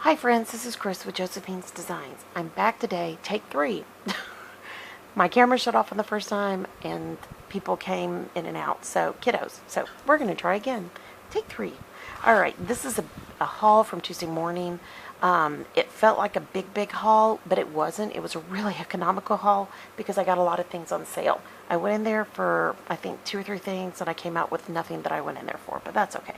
Hi friends, this is Chris with Josephine's Designs. I'm back today, take 3. My camera shut off on the first time and people came in and out, so kiddos. So we're going to try again. Take 3. Alright, this is a haul from Tuesday morning. It felt like a big haul, but it wasn't. It was a really economical haul because I got a lot of things on sale. I went in there for, I think, 2 or 3 things, and I came out with nothing that I went in there for, but that's okay.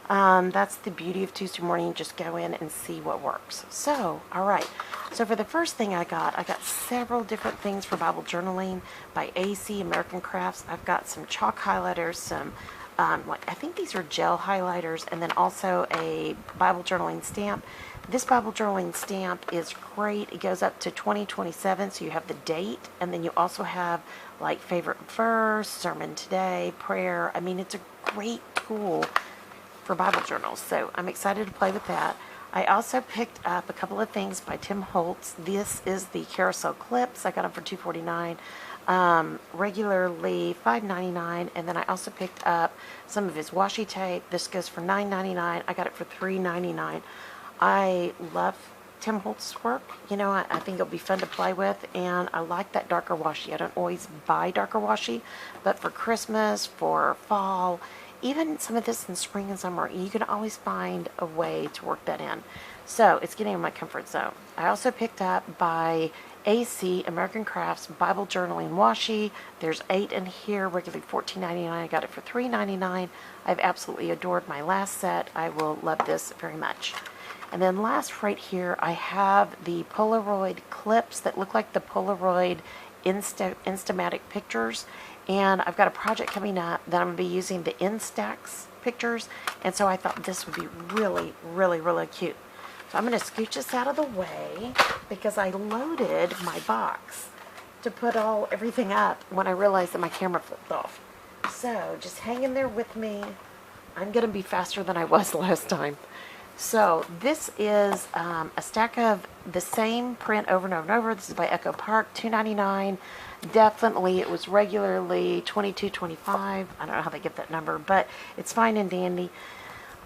That's the beauty of Tuesday morning. Just go in and see what works. So, alright. So for the first thing I got several different things for Bible journaling by AC American Crafts. I've got some chalk highlighters, some, I think these are gel highlighters, and then also a Bible journaling stamp. This Bible journaling stamp is great. It goes up to 2027, so you have the date, and then you also have like favorite verse, sermon today, prayer. I mean, it's a great tool for Bible journals, so I'm excited to play with that. I also picked up a couple of things by Tim Holtz. This is the carousel clips. I got them for $2.49, regularly $5.99, and then I also picked up some of his washi tape. This goes for $9.99. I got it for $3.99. I love Tim Holtz's work. You know, I think it'll be fun to play with, and I like that darker washi. I don't always buy darker washi, but for Christmas, for fall, even some of this in spring and summer, you can always find a way to work that in. So it's getting in my comfort zone. I also picked up by AC American Crafts Bible Journaling Washi. There's 8 in here, regularly $14.99. I got it for $3.99. I've absolutely adored my last set. I will love this very much. And then last right here, I have the Polaroid clips that look like the Polaroid Instamatic pictures. And I've got a project coming up that I'm going to be using the Instax pictures. And so I thought this would be really cute. So I'm going to scooch this out of the way because I loaded my box to put everything up when I realized that my camera flipped off. So just hang in there with me. I'm going to be faster than I was last time. So this is a stack of the same print over and over and over. This is by Echo Park, $2.99. Definitely, it was regularly $22.25. I don't know how they get that number, but it's fine and dandy.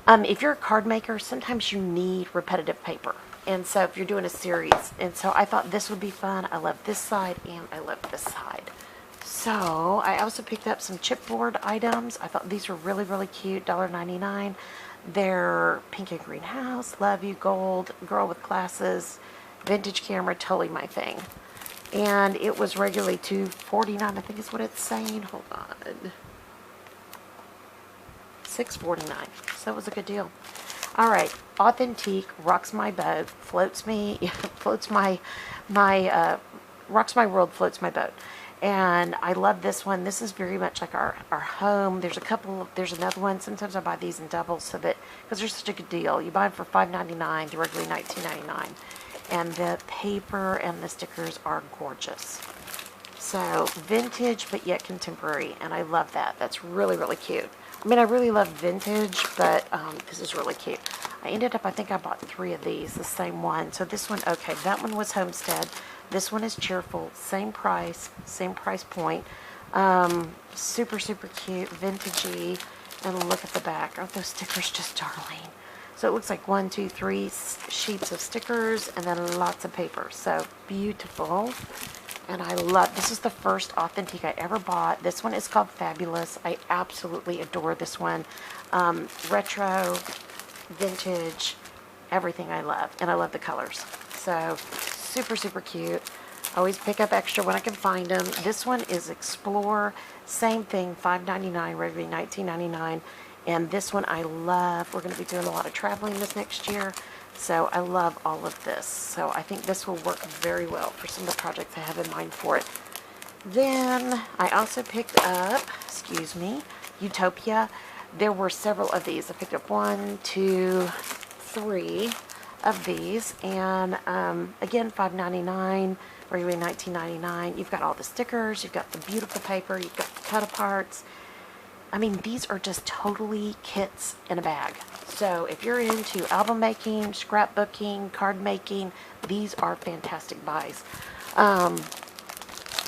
If you're a card maker, sometimes you need repetitive paper. And so if you're doing a series, and so I thought this would be fun. I love this side and I love this side. So I also picked up some chipboard items. I thought these were really cute, $1.99. They're pink and green house, love you, gold, girl with glasses, vintage camera, totally my thing. And it was regularly $2.49, I think is what it's saying. Hold on. $6.49. So it was a good deal. Alright, Authentique rocks my boat, floats me, floats my rocks my world, floats my boat. And I love this one. This is very much like our home. There's another one. Sometimes I buy these in doubles so that, because they're such a good deal. You buy them for $5.99, they're regularly $19.99. And the paper and the stickers are gorgeous. So vintage but yet contemporary, and I love that. That's really cute. I mean, I really love vintage, but this is really cute. I think I bought 3 of these, the same one. So this one, okay, that one was Homestead. This one is Cheerful, same price point. Super cute, vintagey, and look at the back. Aren't those stickers just darling? So it looks like 1, 2, 3 sheets of stickers, and then lots of paper. So beautiful. And I love, this is the first Authentique I ever bought. This one is called Fabulous. I absolutely adore this one. Retro, vintage, everything I love. And I love the colors. So super cute. I always pick up extra when I can find them. This one is Explore. Same thing, $5.99, regularly $19.99. And this one I love. We're going to be doing a lot of traveling this next year. So I love all of this. So I think this will work very well for some of the projects I have in mind for it. Then I also picked up, Utopia. There were several of these. I picked up 1, 2, 3 of these. And again, $5.99, regularly $19.99. You've got all the stickers. You've got the beautiful paper. You've got the cut-aparts. I mean, these are just totally kits in a bag. So if you're into album making, scrapbooking, card making, these are fantastic buys.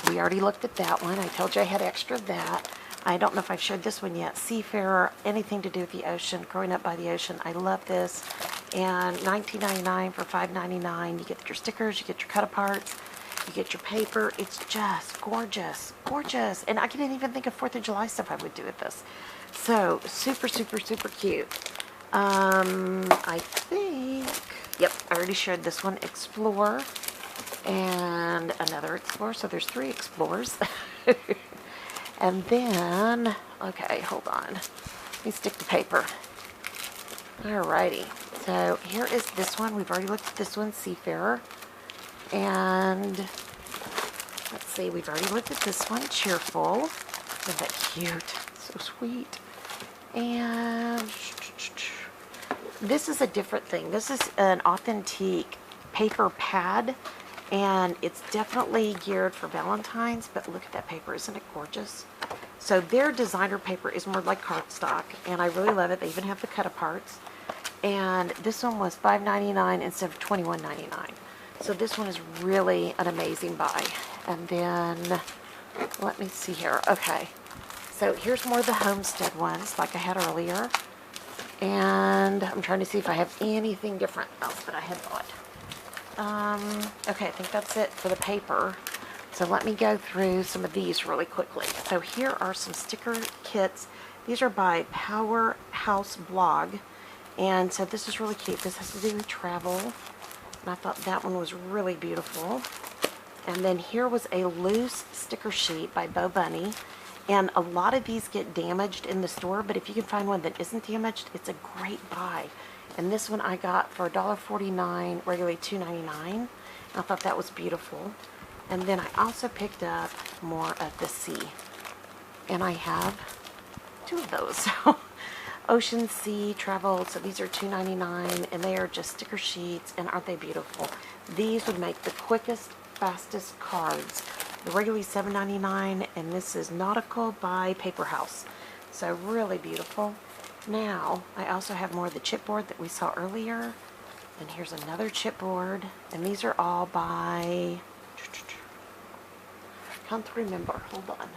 We already looked at that one. I told you I had extra of that. I don't know if I've showed this one yet. Seafarer, anything to do with the ocean, growing up by the ocean. I love this. and $19.99 for $5.99. You get your stickers, you get your cut-aparts, you get your paper. It's just gorgeous, gorgeous. And I didn't even think of 4th of July stuff I would do with this. So, super, super, super cute. I think, yep, I already showed this one, Explore, and another Explore. So there's 3 Explorers. And then, okay, hold on. Let me stick the paper. Alrighty. So here is this one. We've already looked at this one, Seafarer. And let's see, we've already looked at this one, Cheerful. Isn't that cute? So sweet. And this is a different thing. This is an authentic paper pad, and it's definitely geared for Valentine's, but look at that paper. Isn't it gorgeous? So their designer paper is more like cardstock, and I really love it. They even have the cut-aparts. And this one was $5.99 instead of $21.99. So this one is really an amazing buy. And then, let me see here. Okay, so here's more of the Homestead ones like I had earlier. And I'm trying to see if I have anything different else that I had bought. Okay, I think that's it for the paper. So let me go through some of these really quickly. So here are some sticker kits. These are by Powerhouse Blog. And so this is really cute. This has to do with travel. And I thought that one was really beautiful. And then here was a loose sticker sheet by Bo Bunny. And a lot of these get damaged in the store, but if you can find one that isn't damaged, it's a great buy. And this one I got for $1.49, regularly $2.99. I thought that was beautiful. And then I also picked up more of the sea. And I have 2 of those. Ocean Sea Travel. So these are $2.99, and they are just sticker sheets. And aren't they beautiful? These would make the quickest, fastest cards. They're regularly $7.99, and this is Nautical by Paper House. So really beautiful. Now, I also have more of the chipboard that we saw earlier. And here's another chipboard. And these are all by, I can't remember. Hold on.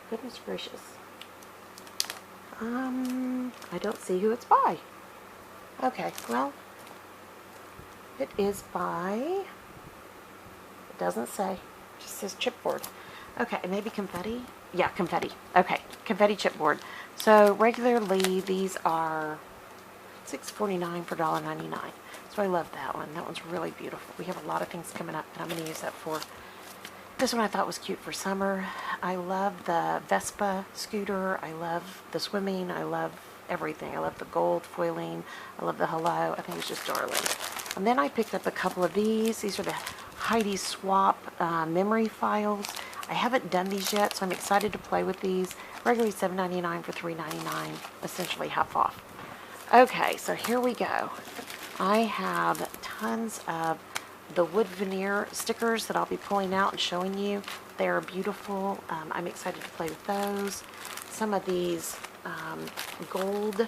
Goodness gracious. I don't see who it's by. Okay, well, it is by, it doesn't say, it just says chipboard. Okay, maybe confetti? Yeah, confetti. Okay, confetti chipboard. So regularly these are $6.49 for $1.99. So I love that one. That one's really beautiful. We have a lot of things coming up that I'm going to use that for. This one I thought was cute for summer. I love the Vespa scooter. I love the swimming. I love everything. I love the gold foiling. I love the hello. I think it's just darling. And then I picked up a couple of these. These are the Heidi Swap memory files. I haven't done these yet, so I'm excited to play with these. Regularly $7.99 for $3.99, essentially half off. Okay, so here we go. I have tons of the wood veneer stickers that I'll be pulling out and showing you. They are beautiful. I'm excited to play with those. Some of these gold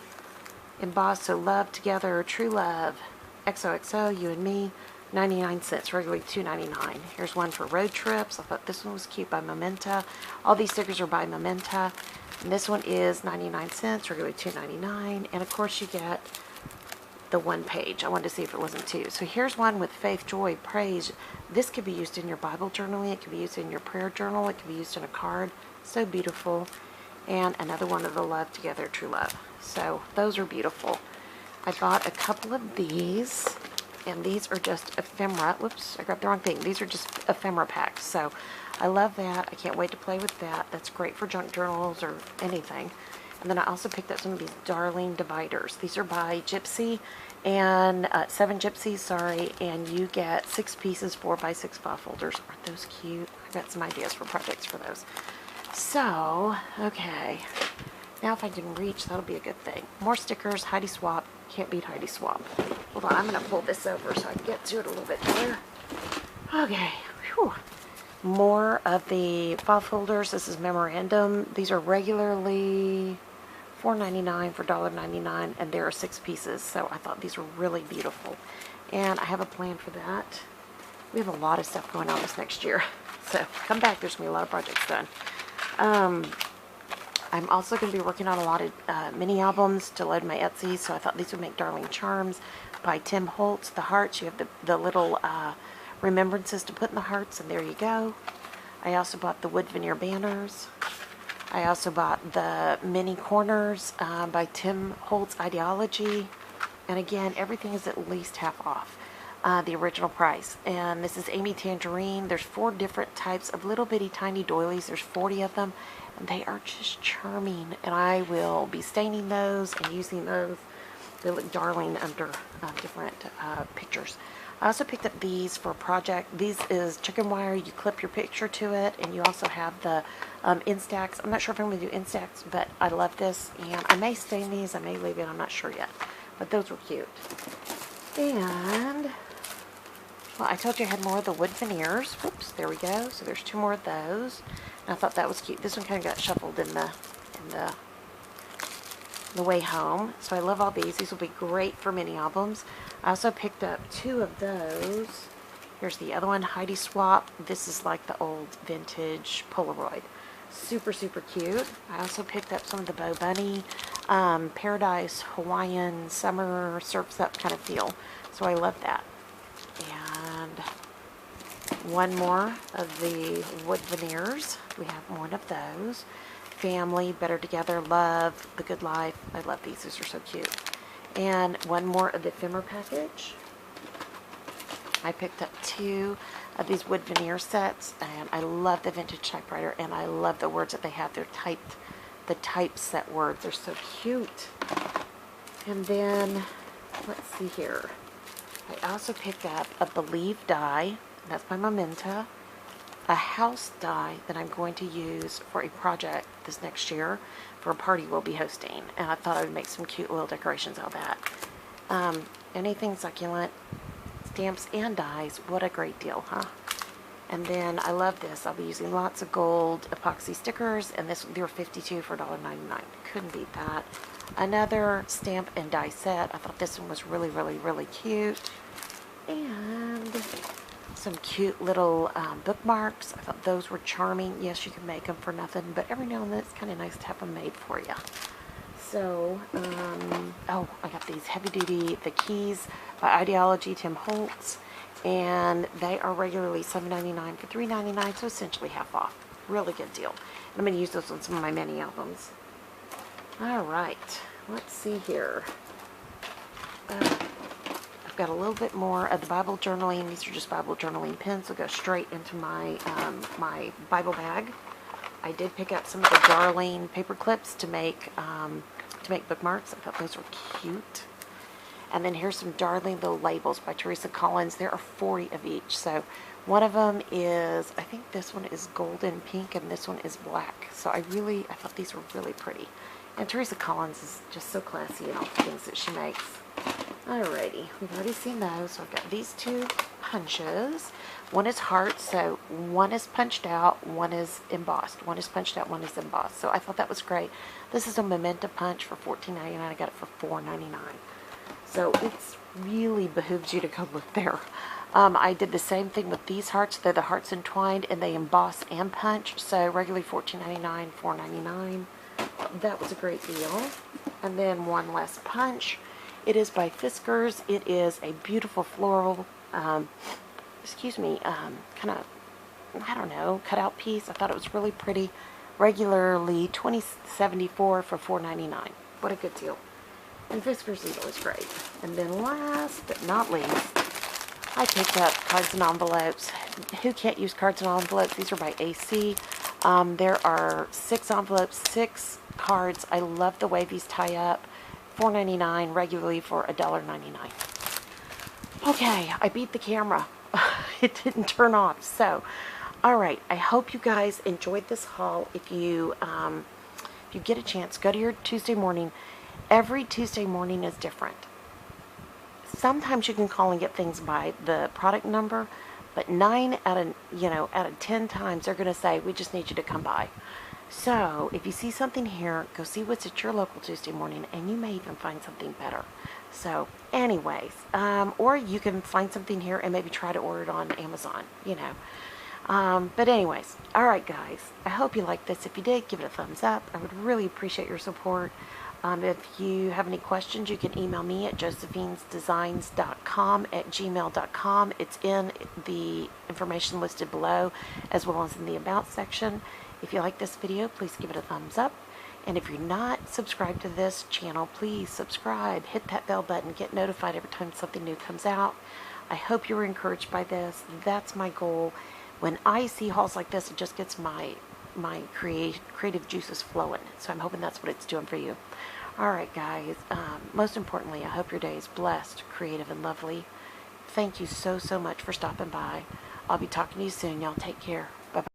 embossed, so Love Together, True Love, XOXO, You and Me, 99 cents, regularly $2.99. Here's one for road trips. I thought this one was cute by Momenta. All these stickers are by Momenta. And this one is 99 cents, regularly $2.99. And of course you get the one page. I wanted to see if it wasn't 2. So here's one with faith, joy, praise. This could be used in your Bible journaling. It could be used in your prayer journal. It could be used in a card. So beautiful. And another one of the Love Together, True Love. So those are beautiful. I bought a couple of these, and these are just ephemera. Whoops, I grabbed the wrong thing. These are just ephemera packs. So I love that. I can't wait to play with that. That's great for junk journals or anything. And then I also picked up some of these darling dividers. These are by Gypsy, and 7 Gypsies, sorry, and you get 6 pieces, 4x6 file folders. Aren't those cute? I've got some ideas for projects for those. So, okay. Now if I can reach, that'll be a good thing. More stickers, Heidi Swap. Can't beat Heidi Swap. Hold on, I'm going to pull this over so I can get to it a little bit better. Okay. Whew. More of the file folders. This is Memorandum. These are regularly $4.99 for $1.99, and there are 6 pieces, so I thought these were really beautiful. And I have a plan for that. We have a lot of stuff going on this next year, so come back. There's going to be a lot of projects done. I'm also going to be working on a lot of mini albums to load my Etsy, so I thought these would make darling charms by Tim Holtz. The hearts, you have the little remembrances to put in the hearts, and there you go. I also bought the wood veneer banners. I also bought the mini corners by Tim Holtz Ideology. And again, everything is at least half off the original price. And this is Amy Tangerine. There's 4 different types of little bitty tiny doilies. There's 40 of them, and they are just charming. And I will be staining those and using those. They look darling under different pictures. I also picked up these for a project. These is chicken wire. You clip your picture to it, and you also have the Instax. I'm not sure if I'm going to do Instax, but I love this, and I may stain these. I may leave it. I'm not sure yet, but those were cute. And, well, I told you I had more of the wood veneers. Whoops, there we go. So there's 2 more of those, and I thought that was cute. This one kind of got shuffled in the way home. So I love all these. These will be great for mini albums. I also picked up 2 of those. Here's the other one, Heidi Swap. This is like the old vintage Polaroid. Super, super cute. I also picked up some of the Bo Bunny Paradise Hawaiian Summer Surfs Up kind of feel. So I love that. And one more of the wood veneers. We have one of those. Family, Better Together, Love, The Good Life. I love these. These are so cute. And one more of the ephemera package. I picked up 2 of these wood veneer sets, and I love the vintage typewriter, and I love the words that they have. They're typed, the typeset words. They're so cute. And then, let's see here. I also picked up a Believe die. That's by Memento. A house die that I'm going to use for a project this next year for a party we'll be hosting, and I thought I would make some cute little decorations out of that. Anything succulent, stamps and dies, what a great deal, huh? And then I love this. I'll be using lots of gold epoxy stickers, and they were $52 for $1.99. Couldn't beat that. Another stamp and die set. I thought this one was really, really, really cute. And some cute little bookmarks. I thought those were charming. Yes, you can make them for nothing, but every now and then it's kind of nice to have them made for you. So, oh, I got these heavy duty, the keys by Ideology, Tim Holtz, and they are regularly $7.99 for $3.99, so essentially half off. Really good deal. And I'm going to use those on some of my mini albums. All right, let's see here. I've got a little bit more of the Bible journaling. These are just Bible journaling pens. They'll go straight into my my Bible bag. I did pick up some of the Darling paper clips to make bookmarks. I thought those were cute. And then here's some Darling little labels by Teresa Collins. There are 40 of each. So one of them is, I think this one is golden pink, and this one is black. So I thought these were really pretty. And Teresa Collins is just so classy in all the things that she makes. Alrighty, we've already seen those. So I've got these 2 punches. One is heart, so one is punched out, one is embossed. One is punched out, one is embossed. So I thought that was great. This is a Memento punch for $14.99. I got it for $4.99. So it's really behooves you to go look there. I did the same thing with these hearts. They're the hearts entwined, and they emboss and punch. So regularly $14.99, $4.99. That was a great deal. And then one less punch. It is by Fiskars. It is a beautiful floral, kind of, I don't know, cutout piece. I thought it was really pretty. Regularly $20.74 for $4.99. What a good deal. And Fiskars is always great. And then last but not least, I picked up cards and envelopes. Who can't use cards and envelopes? These are by AC. There are 6 envelopes, 6 cards. I love the way these tie up. $4.99 regularly for $1.99. Okay, I beat the camera. It didn't turn off. So, all right. I hope you guys enjoyed this haul. If you get a chance, go to your Tuesday morning. Every Tuesday morning is different. Sometimes you can call and get things by the product number, but 9 out of 10 times they're going to say, we just need you to come by. So if you see something here, go see what's at your local Tuesday morning, and you may even find something better. So anyways, or you can find something here and maybe try to order it on Amazon, But anyways, all right, guys. I hope you liked this. If you did, give it a thumbs up. I would really appreciate your support. If you have any questions, you can email me at JosephinesDesignscom at gmail.com. It's in the information listed below, as well as in the About section. If you like this video, please give it a thumbs up. And if you're not subscribed to this channel, please subscribe. Hit that bell button. Get notified every time something new comes out. I hope you were encouraged by this. That's my goal. When I see hauls like this, it just gets my creative juices flowing. So I'm hoping that's what it's doing for you. All right, guys. Most importantly, I hope your day is blessed, creative, and lovely. Thank you so much for stopping by. I'll be talking to you soon. Y'all take care. Bye-bye.